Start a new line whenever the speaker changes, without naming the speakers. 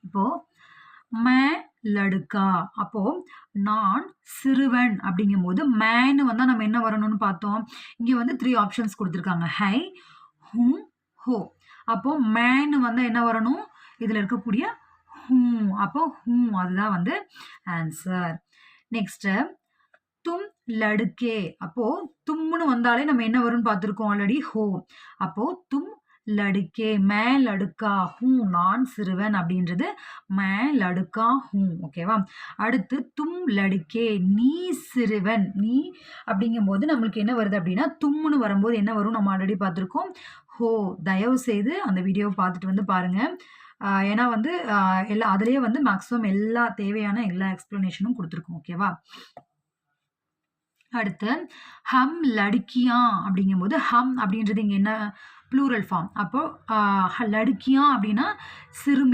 இப்போ மே லடுக்கா, அப்போ நான் சிறுவன் அப்படிங்கும்போது மேன்னு வந்தா நம்ம என்ன வரணும்னு பார்த்தோம். இங்க வந்து 3 ஆப்ஷன்ஸ் குடுத்துருக்காங்க. ஹை, ஹூம், ஹோ. அப்போ மேன்னு வந்தா என்ன வரணும்? இதுல இருக்கக்கூடிய அப்போ அதுதான் வந்து ஆன்சர். நெக்ஸ்ட் தும் லடுக்கே, அப்போ தும்முன்னு வந்தாலே நம்ம என்ன வரும்னு பார்த்துருக்கோம் ஆல்ரெடி ஹோ. அப்போ தும் லடுக்கே, மே லடுக்கா நான் சிறுவன் அப்படின்றது மே லடுக்கா ஓகேவா. அடுத்து தும் லடுக்கே, நீ சிறுவன். நீ அப்படிங்கும்போது நம்மளுக்கு என்ன வருது அப்படின்னா தும்முன்னு வரும்போது என்ன வரும் நம்ம ஆல்ரெடி பார்த்துருக்கோம் ஹோ. தயவு செய்து அந்த வீடியோவை பார்த்துட்டு வந்து பாருங்க. ஏன்னா வந்து அதுலயே வந்து மேக்ஸிமம் எல்லா தேவையான எல்லா எக்ஸ்பிளனேஷனும் கொடுத்துருக்கோம். ஓகேவா. அடுத்து ஹம் லடுக்கியா அப்படிங்கும்போது ஹம் அப்படின்றது இங்க என்ன ப்ளூரல் ஃபார்ம். அப்போ லடுக்கியா அப்படின்னா சிறுமி.